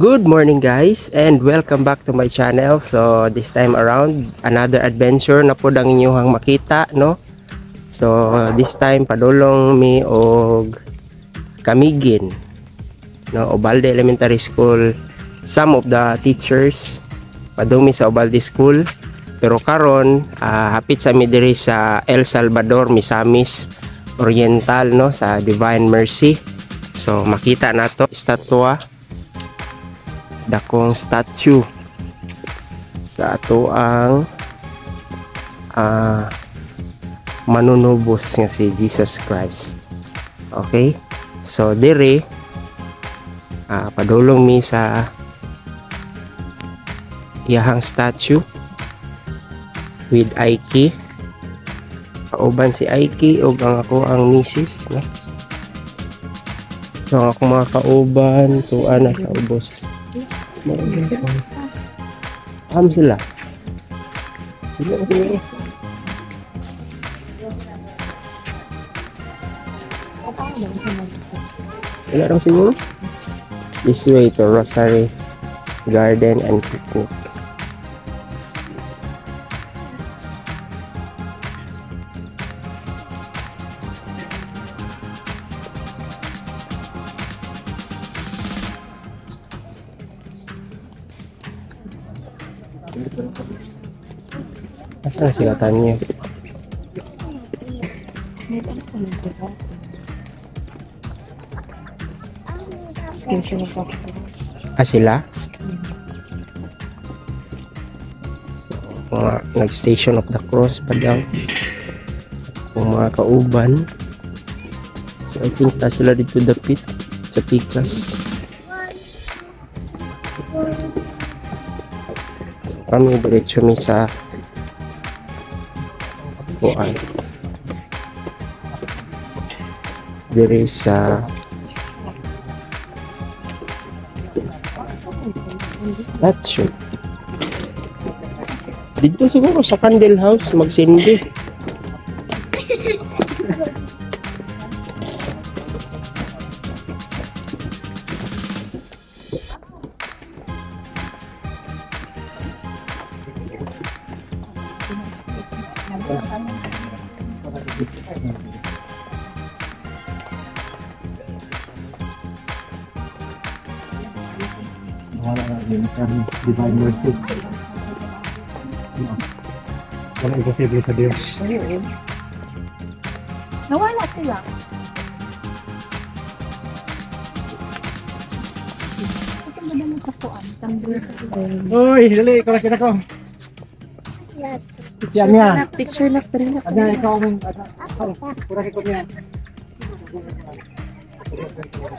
Good morning guys and welcome back to my channel. So this time around another adventure na po ang inyong makita, no? So this time padulong mi og Camiguin, no, Ubalde Elementary School. Some of the teachers padumi sa Ubalde School, pero karon hapit sa mi diri sa El Salvador, Misamis Oriental, no, sa Divine Mercy. So makita nato estatwa, dakong statue sa ato ang manunubos nga si Jesus Christ. Okay, so dire padulong mi sa iyahang statue with Aiki. Kauban si Aiki ug ang ako ang misis, no? So ako mga kauban tuan na sa ubos. Sila. Wala lang siguro. This way to Rosary Garden and Picnic. Asan sila tanya? Station of Octopus. Sila? So, mga nag-Station of the Cross pa daw. Kung mga kauban. So, I think na sila dito dapit sa Picas. Kami diretso mi sa kuan dire sa statue. Dito siguro sa Candle House magsindi. Divine Mercy. Wala imposible sa Diyos. Nawala sila. Ito ba naman kapuan? Uy, dali, ikaw lang ko. Yan niya. Picture left rin ako. Ada ikaw ang kurang ikaw niya.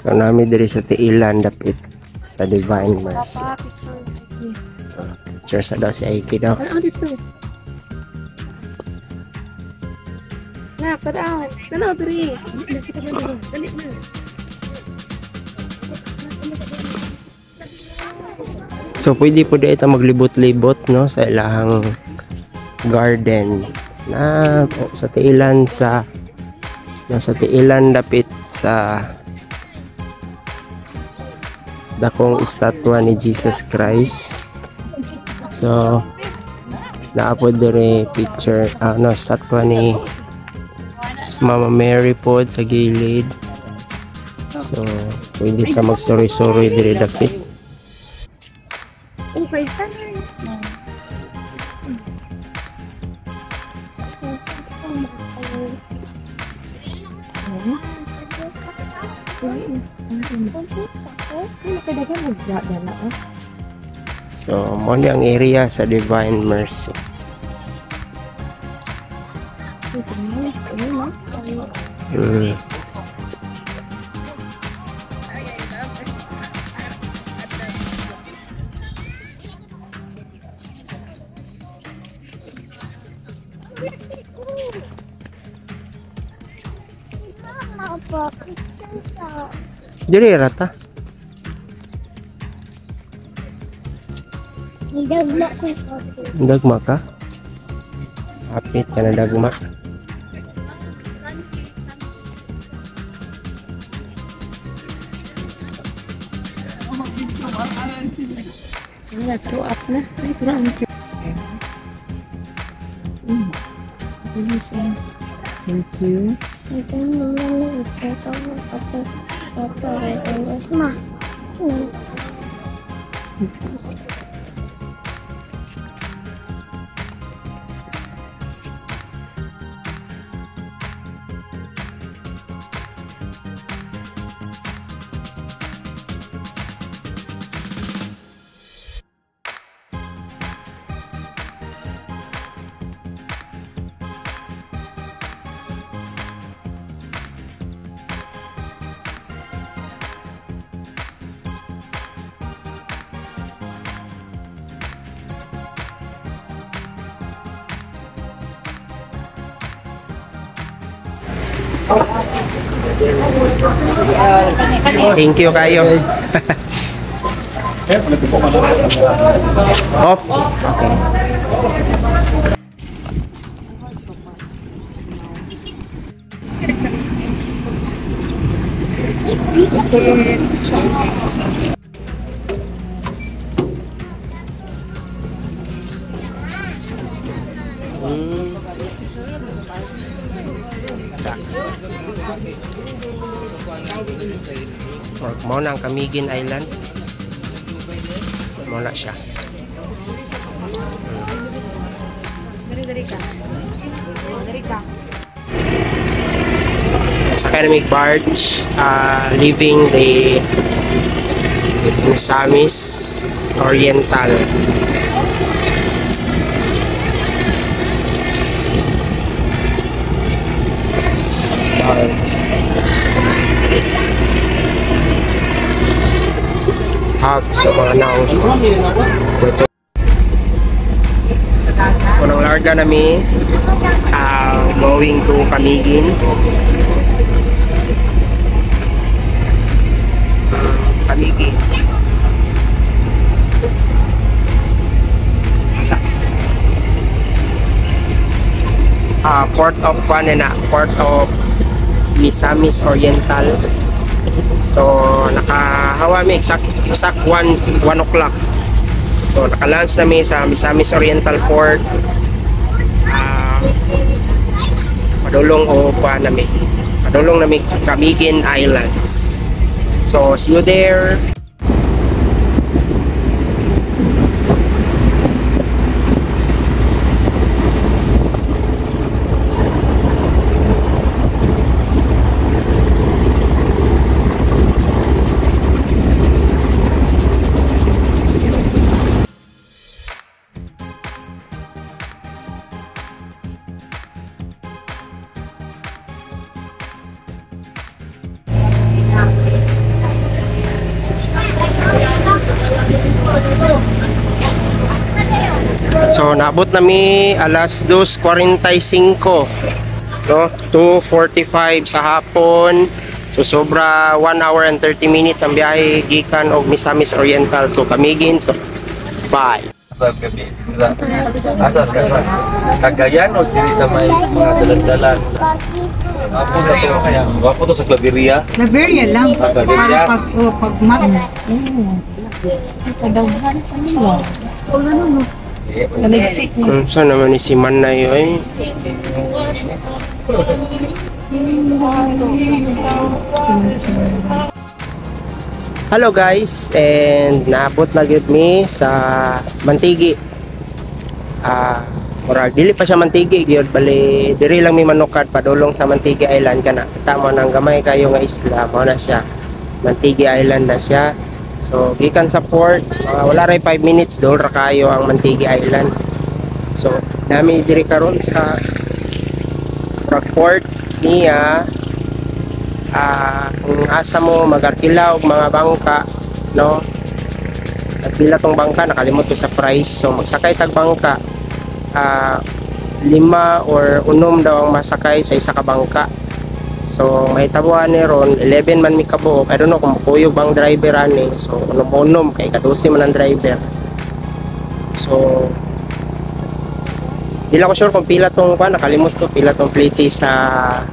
So nami diri sa Tiilan dapit sa Divine Mercy. Papa, picture. Picture sa daw si Aiki daw. Ano dito? Na, padaan. Tanaw, dali. Dali na. So pwede po dito maglibot-libot, no, sa ilahang garden na sa Tiilan, sa nasa Tiilan dapit sa dakong estatwa ni Jesus Christ. So naapod dire picture no, estatwa ni Mama Mary po sa gilid. So pwede ka magsuri-suri dire dapit. Okay, colors na. So mo ni ang area sa Divine Mercy. Diri rata. Dagma ka? Hapit ka na dagma. Let's go up na. Ay, ito na ang Thank you. Let's go. Thank you kayo. Off. Okay. Mo na ang Camiguin Island. Mo na siya. Dari ka. Dari ka. Academic barge leaving the Misamis Oriental. Hub sa mga naong so nang larga nami going to Camiguin. Camiguin Port of Port of Misamis Oriental. So nakahawa mi exact 1 o'clock. So naka-lunch na mi sa Misamis Oriental Port. Padulong nami Camiguin Islands. So see you there. So naabot nami alas 2:45 no, 2:45 sa hapon. So sobra 1 hour and 30 minutes ang biyahe gikan og Misamis Oriental to Camiguin. So bye. Asal gabi. Asal ka sa Cagayan o diri sa may mga dalan-dalan. Apo na to kaya. Wapo to sa Claveria. Claveria lang. Para pag Kadaghan pa nila. Namigsik mo. Saan naman ni si Manay ay? Hello guys, and naabot na gyud mi sa Mantigi. Murag dili pa siya Mantigi gyud, bali diri lang mi manukad padulong sa Mantigi Island kana. Tama nang gamay kayo nga isla, mao na siya. Mantigi Island na siya. So gikan sa port, wala ray 5 minutes dol ra kayo ang Mantigi Island. So nami diri karon sa port niya. Kung asa mo magarkilaw og mga bangka, no, nagpila tong bangka, nakalimot ko sa price. So magsakay tag bangka, 5 or 6 daw ang masakay sa isa ka bangka. So may tabuan ni ron 11 man mi kabuok. I don't know kung kuyog bang driver ani. So unom kay kadusi man ang driver. So pila ko sure kung pila tong nakalimot ko pila tong plate sa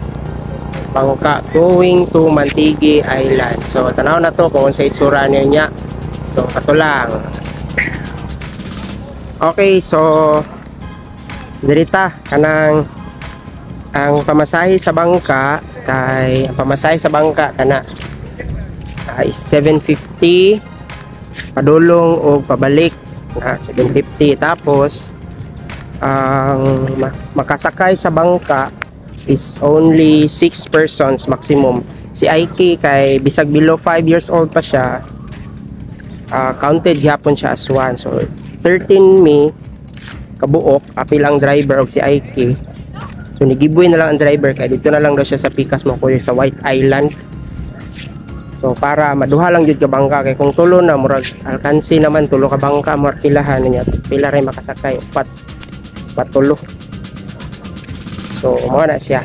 bangka going to Mantigi Island. So tanaw na to kung sa itsura niya. So kato lang. Okay, so dirita kanang ang pamasahe sa bangka kana ay 750 padulong o pabalik na 750. Tapos ang makasakay sa bangka is only 6 persons maximum. Si Aiki kay bisag below 5 years old pa siya, counted gyapon siya as one. So 13 mi kabuok apil ang driver og si Aiki. So nigiboy na lang ang driver kay dito na lang daw siya sa Pikas Makuya sa White Island. So para maduha lang jud ka bangka kay kung tulo na murag alkansi naman tulo ka bangka mo pilahan niya pila ray makasakay upat patulo. So mo na siya.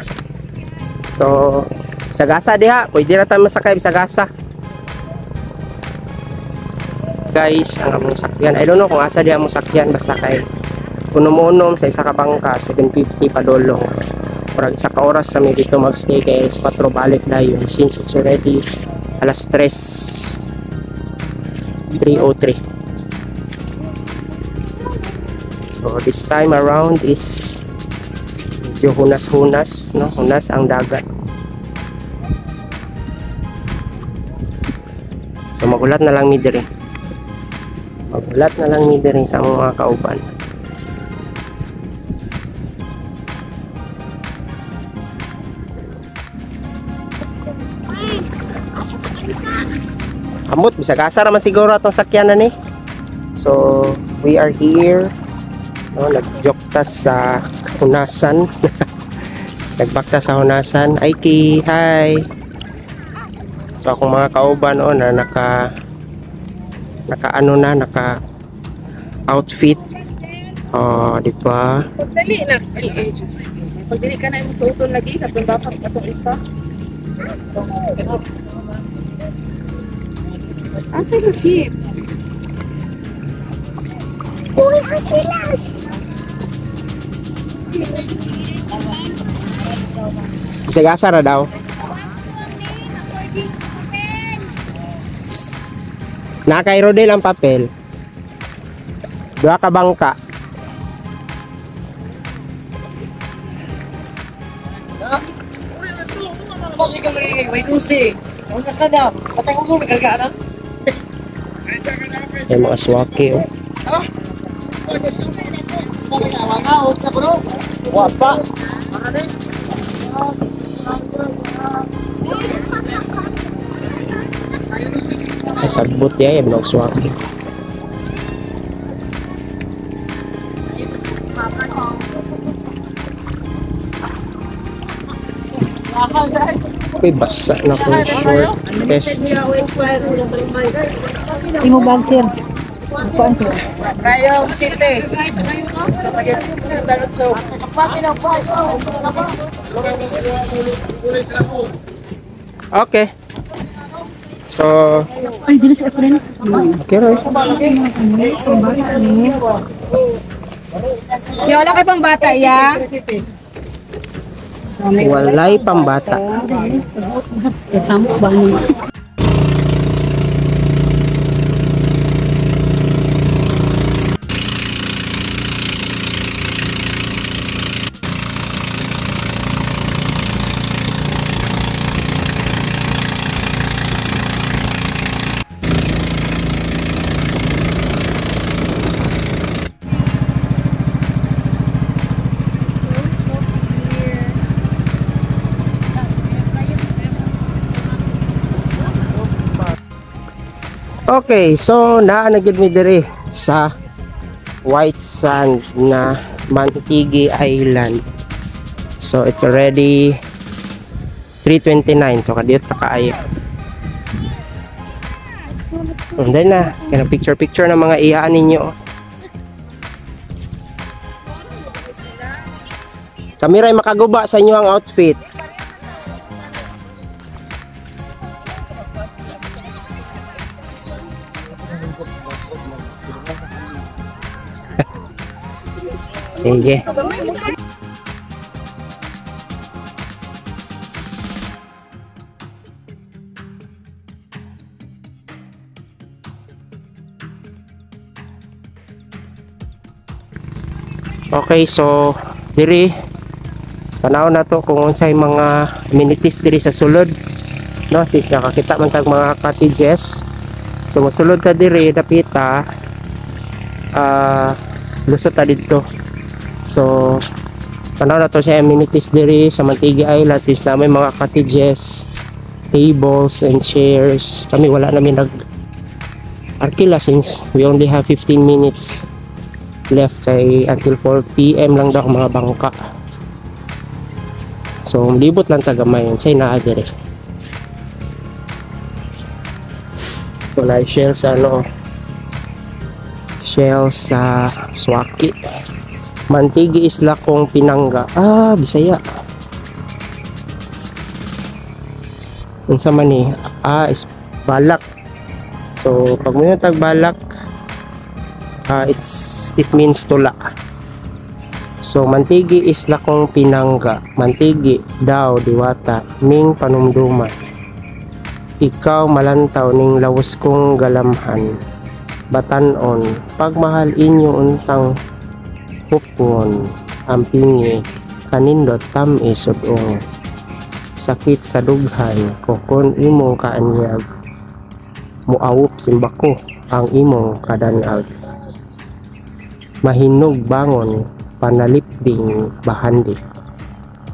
So Sagasa diha, pwede na tayo masakay sa Sagasa. Guys, ang among sakyan, I don't know kung asa diha among sakyan, basta kay unom-unom sa isa ka bangka 750 padulong. Murag isa ka oras rami dito magstay kay 4 balik dayon since it's already alas 3:03. So this time around is medyo hunas-hunas, no? Hunas ang dagat. So magulat na lang mi diri. Magulat na lang mi diri sa mga kauban. Amot bisag asa ra man siguro atong sakyanan ni. So we are here. No, nag-joke tas sa hunasan. Nagbakta sa hunasan. Aiki, hi. So akong mga kauban na naka outfit. Oh, di ba? Dali na. Ay, Diyos. Pag dili ka na yung suutol lagi, kapag dapat itong isa. Asa sa tip? Uy, ang chilas! Isagasa ra daw. Nakay Rodel ang papel. Dua ka bangka. Kasi ka may dusi. Ang nasa na, patay ulo may karga na. May mga swaki oh. Sabi na, mga out na bro. Wapa. Sabot ya mga swaki. Okay, basa na ko short test. Imo bag sir. Kuan sir. Rayo, site. Okay. So, Ay, dili sa friend. okay right. Yung wala kay pang bata, ya? Walay pambata. Kasama ba niyo? Okay, so naa na gid mi diri sa White Sand na Mantigi Island. So it's already 3:29, so kadiyot pa kaayo. And then na, kaya picture ng mga iyaan ninyo. Samiray makaguba sa inyo ang outfit. Sige. Okay, so diri tanaw na to kung unsay mga amenities diri sa sulod, no? Since nakakita man tag mga cottages, so mosulod ta diri dapita, lusot ta dito. So tanaw na to sa amenities diri sa Mantigi Island. Since na may mga cottages, tables and chairs, kami wala namin nag arkila since we only have 15 minutes left kay until 4 PM lang daw ang mga bangka. So libot lang tagamay yun say naa dire. So na shell sa shell sa Swaki, Mantigi Isla kong Pinangga. Bisaya. Unsa man ni? Is Balak. So pag mo tag Balak, it means tula. So Mantigi Isla kong Pinangga, Mantigi daw diwata ning panumduman, ikaw malantaw ning lawas kong galamhan, batanon pagmahal inyo untang hupngon, ampingi kanindot tami sudong, sakit sa dughan kokon imong kaanyag, muawop simbako ang imong kadanag, mahinog bangon panalipding bahandi,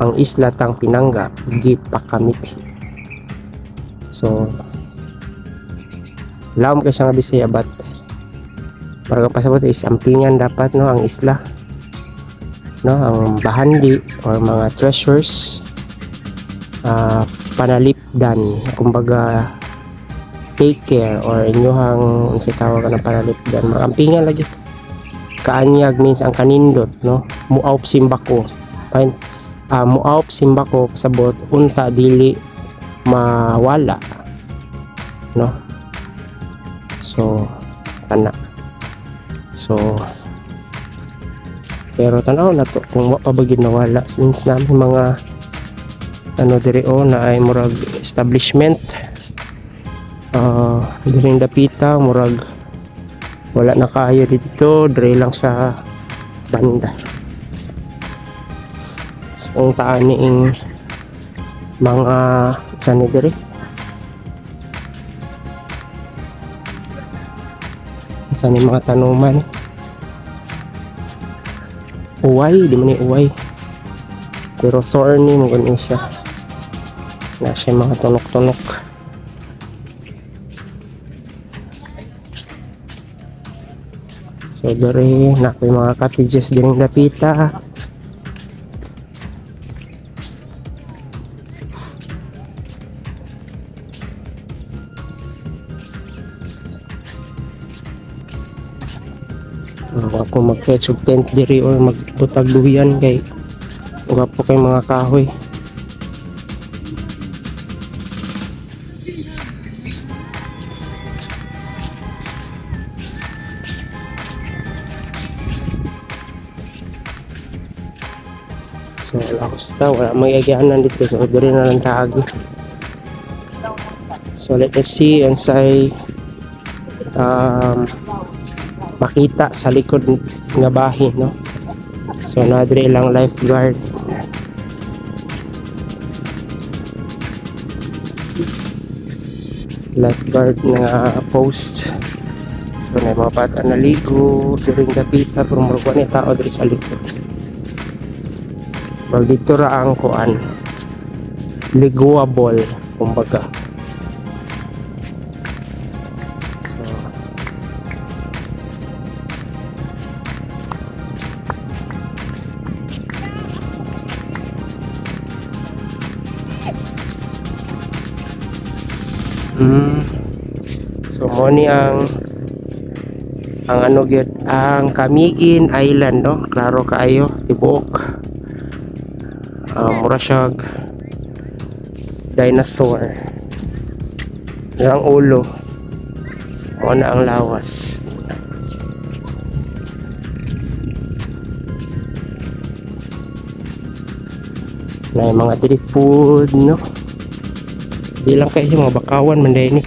ang isla tang Pinangga gipakamithi. So laom kay nga Bisaya, but parang pasabot is ampingan dapat, no, ang isla, no, ang bahandi or mga treasures, panalipdan, kumbaga take care or inyohang unsay tawag ng panalipdan, mga ampingan lagi. Kaanyag means ang kanindot, no, muawp simbako, muawp simbako pasabot unta dili mawala, no. So kana, so pero tanaw na to kung wa pa bagid nawala since namin mga diri na ay murag establishment diri dapita, murag wala na kayo dito, dire lang sa banda. So, ang taaniing mga sani dire, sani mga tanuman, uway, di man ni uway, pero sorny mo ganun siya, na siya mga tunok-tunok. So dari na may mga cottages din ng dapita. Ako mag-fetch og tent diri or magbutag duyan kay uga po kay mga kahoy. So wala may agyanan dito, so diri na lang taagi. So let us see and say makita sa likod nga bahin, no. So nadre lang lifeguard. Lifeguard nga post. So na mga bata naligo during dapita pero murag ni tao diri sa likod. Pag dito ra ang kuan liguable kumbaga. So so mo ni ang ano gyud ang Camiguin Island, no, klaro kaayo tibuok. Mura siyag dinosaur, ang ulo o na ang lawas. Na mga street food, no, di lang kayo mga bakawan man din ni.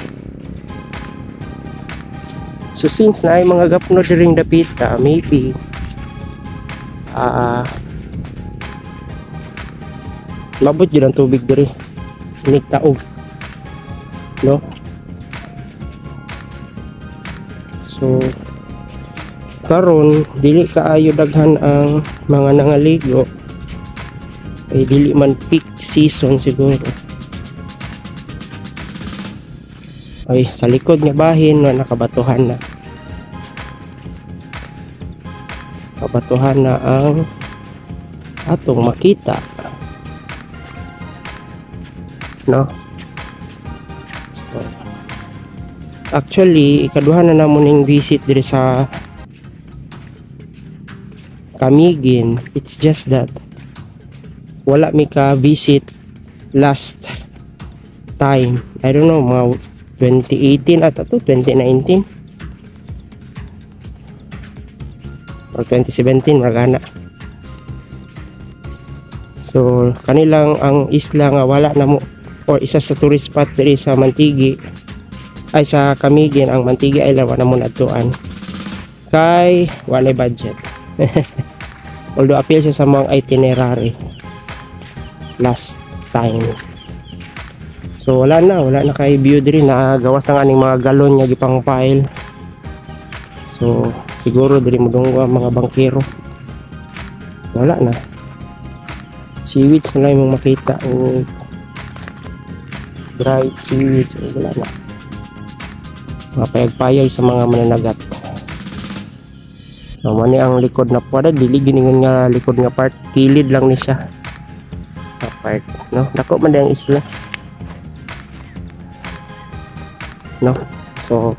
So since na ay mga gapno during dapita, maybe mabot yun ang tubig diri, inig taog, no? So karon dili kaayo daghan ang mga nangaligo, ay dili man peak season siguro. Ay sa likod nga bahin na nakabatuhan na, kabatuhan na ang atong makita, no? So, actually ikaduha na namon ning visit diri sa Camiguin. It's just that wala mi ka visit last time, I don't know, mga 2018 at to 2019 or 2017 magana. So kanilang ang isla nga wala na mo, or isa sa tourist spot diri sa Mantigi, ay sa Camiguin, ang Mantigi Island wala mo natuan kay wala budget. Although appeal siya sa mga itinerary last time. So wala na kay view diri, na gawas na aning mga galon nga gipang pile. So siguro diri mo dungwa mga bangkero, wala na, seaweeds na lang yung makita, o dried seaweeds, o wala na, mga payag-payag sa mga mananagat. So mani ang likod na po, dili giningon nga likod nga part, kilid lang ni siya na part, no? Dako man ang isla, no? So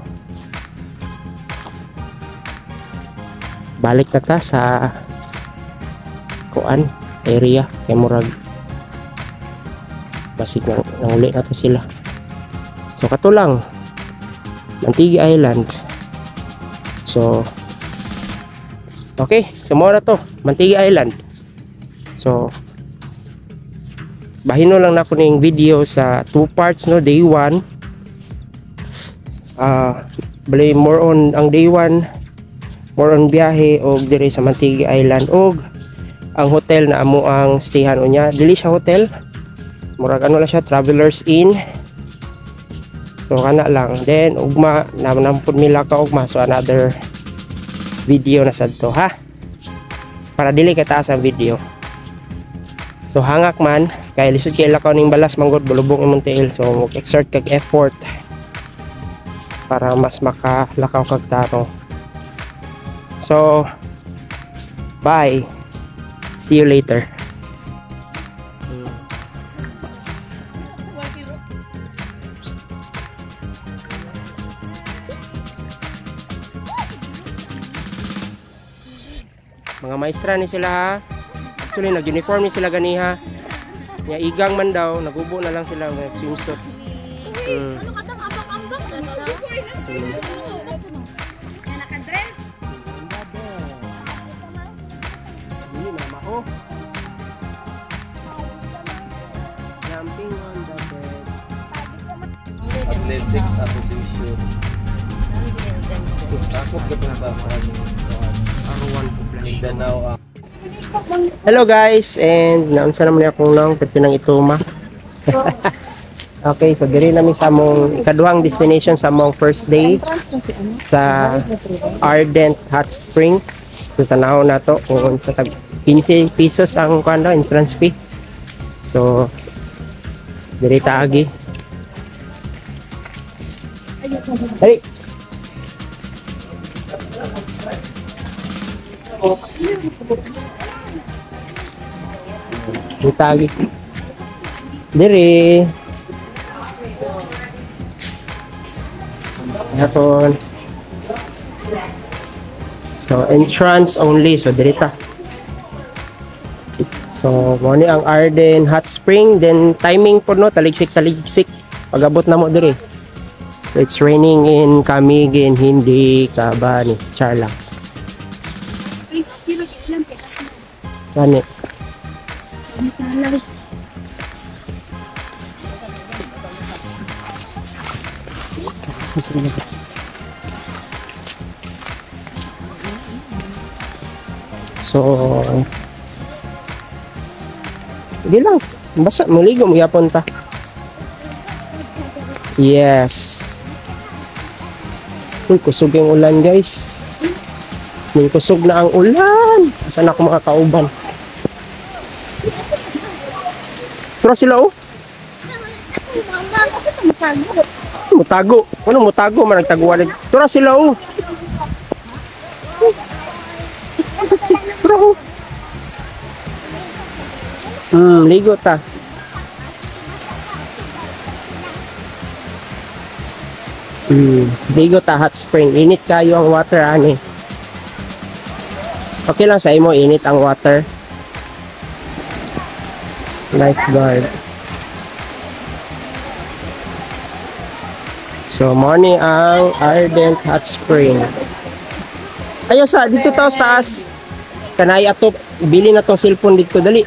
balik na ta sa kuan area kay murag basig nang uli na to sila. So kato lang Mantigi Island. So okay, sumo na to Mantigi Island. So bahino lang na ko ning video sa 2 parts, no? Day 1, bali more on ang day 1, more on biyahe og dire sa Mantigi Island, og ang hotel na amo ang stayhan unya, dili siya hotel, murag ano lang siya, Travelers Inn. So kana lang, then ugma nampud mila ka ugma, so another video na sad to, ha, para dili kay taas ang video. So hangak man kay lisod kay lakaw ning balas manggod bulubong imong tail, so mag-exert kag effort para mas makalakaw kag taro. So bye, see you later. Mga maestra ni sila, ha. Actually nag-uniform ni sila ganiha. Nya igang man daw, nagubo na lang sila ng swimsuit. Jumping on the bed. Athletics Association. Takot ka pa sa R1 Poblacion. Mindanao. Hello guys, and naunsa naman akong nang pwede nang ituma. Okay, so diri namin sa among ikaduhang destination sa among first day sa Ardent Hot Spring. So tanaw na to kung sa tag 15 pesos ang kuan daw entrance fee. So diri taagi. Hey. Itagi diri hapon. So entrance only, so diri ta. So mo ni ang Ardent Hot Spring, then timing po no taligsik pagabot na mo diri. So it's raining in Camiguin, hindi ka ba ni Charla gani. So, hindi lang. Basta, maligo mo yapon ta. Yes. Uy, kusog yung ulan guys. May kusog na ang ulan. Asan ako makakauban? Pero sila oh. Mama, kasi ito matago. Mutago. Ano mutago? Managtaguan. Tura sila oh. Tura oh. Ligo ta. Ligo ta, hot spring. Init kayo ang water, ani. Okay lang sa imo, init ang water. Lifeguard. So, morning ang Ardent Hot Spring. Ayaw sa, dito tao sa taas. Kanay atop, bili na tong cellphone dito, dali.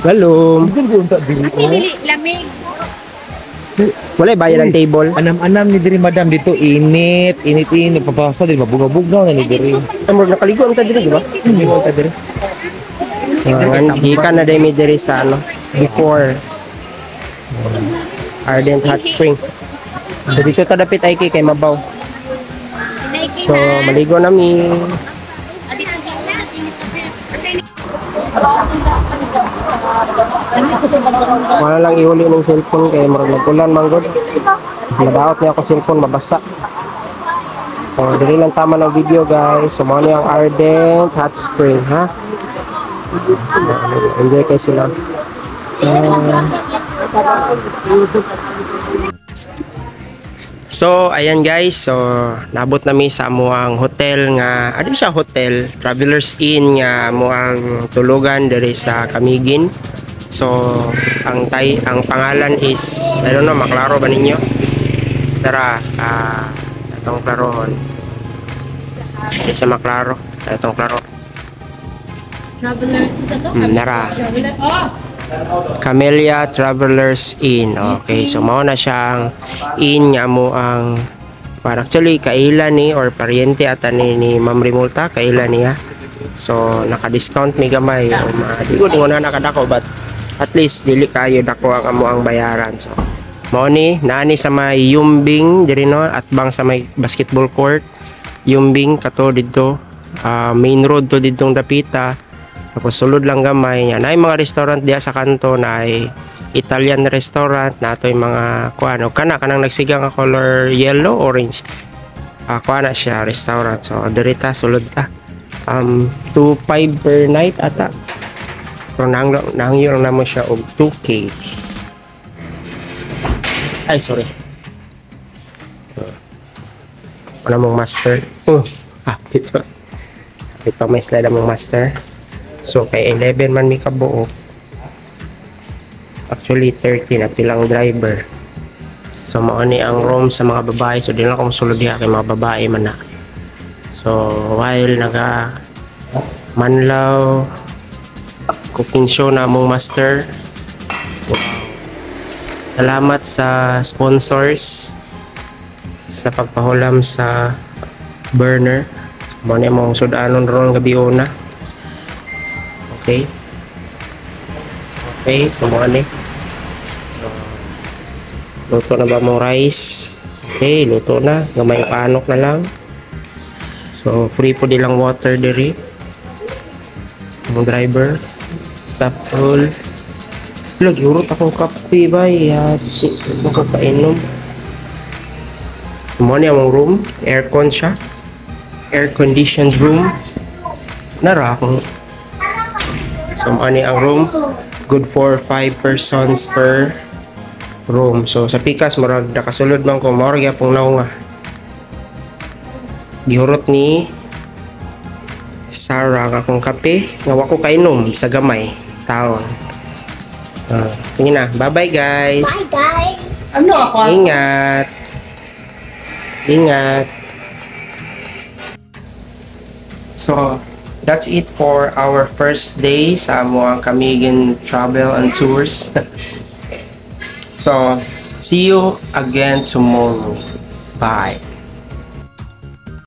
Galum. Kasi dili lamig. Wala bayad ang table. Anam-anam ni diri madam dito init papasa diri mabunga-bunga na ni diri. Amor nakaligo ang tadi di ba? Hindi ta diri. Gikan na day mi diri sa ano before Ardent Hot Spring. So, dito ta dapit ay kay mabaw. So maligo na mi. Wala lang ihuli ng cellphone kay murag nagkulan manggod. Nadaot niya ako cellphone mabasa. So dili lang tama ng video guys. So mo ang Ardent Hot Spring ha. Enjoy kayo sila. So ayan guys, so nabot nami sa amuang hotel nga, ano siya hotel, Travelers Inn nga amuang tulugan diri sa Camiguin. So ang pangalan is, I don't know, maklaro ba ninyo? Tara, itong klarohon. Hindi siya maklaro, itong klaro. Travelers isa to? Nara. Travelers. Oh! Camellia Travelers Inn. Okay, so mao na siyang inn nga mo ang actually kaila ni or paryente ata ni Ma'am Rimulta, kaila niya. So naka-discount mi gamay. Di ko na nakadako but at least dili kayo dako ang amo ang bayaran. So mao ni naani sa may Yumbing diri no at bang sa may basketball court. Yumbing kato didto main road to didtong dapita. Tapos sulod lang gamay yan. Ay mga restaurant diya sa kanto na ay Italian restaurant na ito yung mga kuano. Kanang nagsigang nga color yellow, orange. Kuana siya restaurant. So dirita sulod ta. 2.5 per night ata. Pero nangyo lang naman siya og 2K. Ay sorry. Ano mong master? Ito. Ito may slide mong master. So kay 11 man mi kabuo. Actually 13 at ilang driver. So mao ni ang room sa mga babae. So di na ako mosulod diha kay mga babae man na. So while naga manlaw cooking show na mong master. Salamat sa sponsors sa pagpahulam sa burner. Mao ni mong sudanon ron gabi una. Okay. Okay, so mga ni. Luto na ba mong rice? Okay, luto na. Gamay panok na lang. So, free po nilang water diri. Ang driver. Sapol. Lagi, urot akong kape ba? Ako painom. Mga ni ang room. Aircon siya. Air-conditioned room. Nara akong so ani ang room, good for 5 persons per room. So sa pikas murag nakasulod man ko mao ra pong naunga. Gihurot ni Sarah akong kape nga wa ko kainom sa gamay taon. Tingin na. Bye-bye guys. Bye, guys. Ano ako? Ingat. Ingat. So that's it for our first day sa Moang Camiguin Travel and Tours. So, see you again tomorrow. Bye.